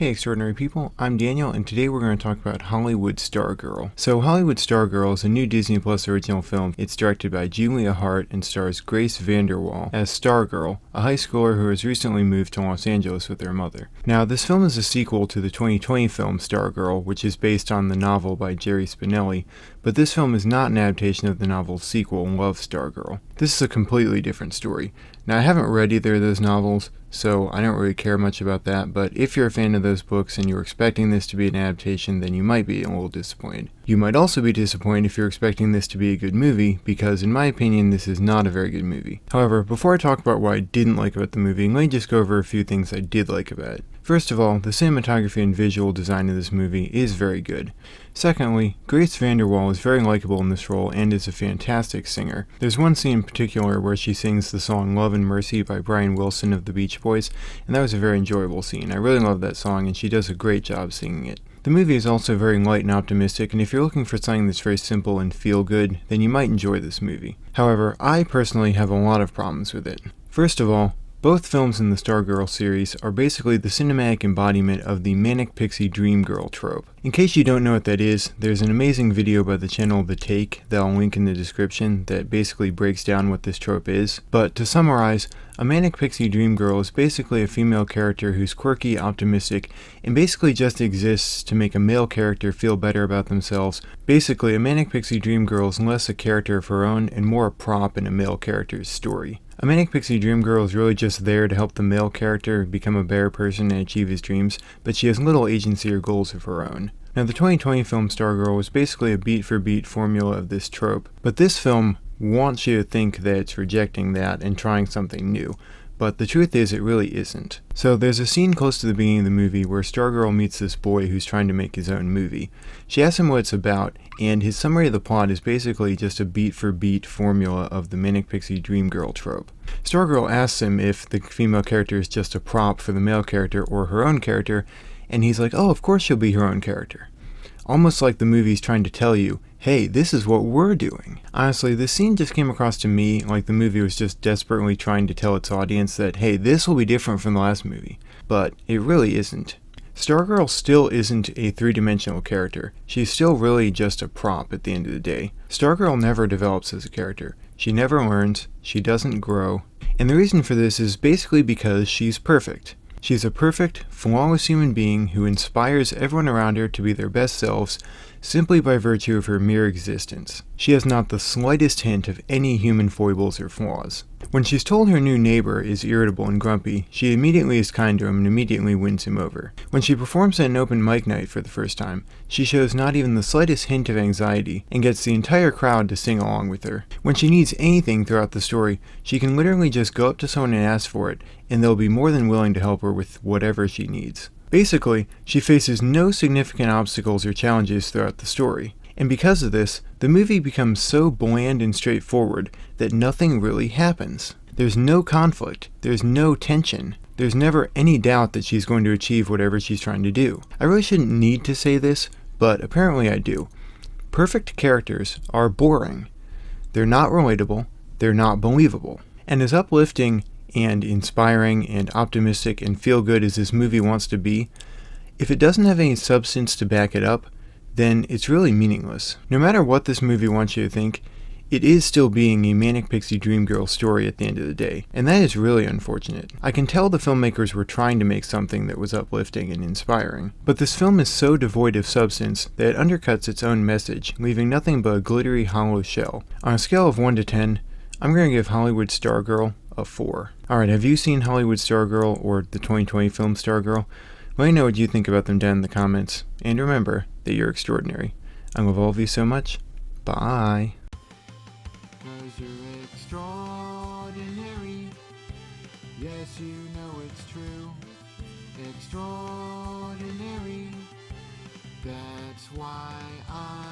Hey extraordinary people, I'm Daniel and today we're going to talk about Hollywood Stargirl. So Hollywood Stargirl is a new Disney Plus original film. It's directed by Julia Hart and stars Grace VanderWaal as Stargirl, a high schooler who has recently moved to Los Angeles with her mother. Now this film is a sequel to the 2020 film Stargirl, which is based on the novel by Jerry Spinelli, but this film is not an adaptation of the novel's sequel, Love Stargirl. This is a completely different story. Now I haven't read either of those novels, so I don't really care much about that, but if you're a fan of those books and you're expecting this to be an adaptation, then you might be a little disappointed. You might also be disappointed if you're expecting this to be a good movie, because in my opinion this is not a very good movie. However, before I talk about what I didn't like about the movie, let me just go over a few things I did like about it. First of all, the cinematography and visual design of this movie is very good. Secondly, Grace VanderWaal is very likable in this role and is a fantastic singer. There's one scene in particular where she sings the song Love and Mercy by Brian Wilson of the Beach Boys, and that was a very enjoyable scene. I really love that song and she does a great job singing it. The movie is also very light and optimistic, and if you're looking for something that's very simple and feel good, then you might enjoy this movie. However, I personally have a lot of problems with it. First of all, both films in the Stargirl series are basically the cinematic embodiment of the Manic, Pixie, Dream Girl trope. In case you don't know what that is, there's an amazing video by the channel The Take that I'll link in the description that basically breaks down what this trope is. But to summarize, a Manic Pixie Dream Girl is basically a female character who's quirky, optimistic, and basically just exists to make a male character feel better about themselves. Basically, a Manic Pixie Dream Girl is less a character of her own and more a prop in a male character's story. A Manic Pixie Dream Girl is really just there to help the male character become a better person and achieve his dreams, but she has little agency or goals of her own. Now the 2020 film Stargirl was basically a beat-for-beat formula of this trope, but this film wants you to think that it's rejecting that and trying something new. But the truth is, it really isn't. So there's a scene close to the beginning of the movie where Stargirl meets this boy who's trying to make his own movie. She asks him what it's about, and his summary of the plot is basically just a beat-for-beat formula of the Manic Pixie Dream Girl trope. Stargirl asks him if the female character is just a prop for the male character or her own character, and he's like, oh, of course she'll be her own character. Almost like the movie's trying to tell you, hey, this is what we're doing. Honestly, this scene just came across to me like the movie was just desperately trying to tell its audience that, hey, this will be different from the last movie. But it really isn't. Stargirl still isn't a three-dimensional character. She's still really just a prop at the end of the day. Stargirl never develops as a character. She never learns, she doesn't grow, and the reason for this is basically because she's perfect. She's a perfect, flawless human being who inspires everyone around her to be their best selves simply by virtue of her mere existence. She has not the slightest hint of any human foibles or flaws. When she's told her new neighbor is irritable and grumpy, she immediately is kind to him and immediately wins him over. When she performs at an open mic night for the first time, she shows not even the slightest hint of anxiety and gets the entire crowd to sing along with her. When she needs anything throughout the story, she can literally just go up to someone and ask for it, and they'll be more than willing to help her with whatever she needs. Basically, she faces no significant obstacles or challenges throughout the story. And because of this, the movie becomes so bland and straightforward that nothing really happens. There's no conflict, there's no tension, there's never any doubt that she's going to achieve whatever she's trying to do. I really shouldn't need to say this, but apparently I do. Perfect characters are boring. They're not relatable, they're not believable. And as uplifting and inspiring and optimistic and feel-good as this movie wants to be, if it doesn't have any substance to back it up, then it's really meaningless. No matter what this movie wants you to think, it is still being a Manic Pixie Dream Girl story at the end of the day, and that is really unfortunate. I can tell the filmmakers were trying to make something that was uplifting and inspiring, but this film is so devoid of substance that it undercuts its own message, leaving nothing but a glittery, hollow shell. On a scale of 1 to 10, I'm going to give Hollywood Stargirl a 4. Alright, have you seen Hollywood Stargirl or the 2020 film Stargirl? Let me know what you think about them down in the comments, and remember that you're extraordinary. I love all of you so much. Bye. 'Cause you're extraordinary. Yes, you know it's true. Extraordinary. That's why I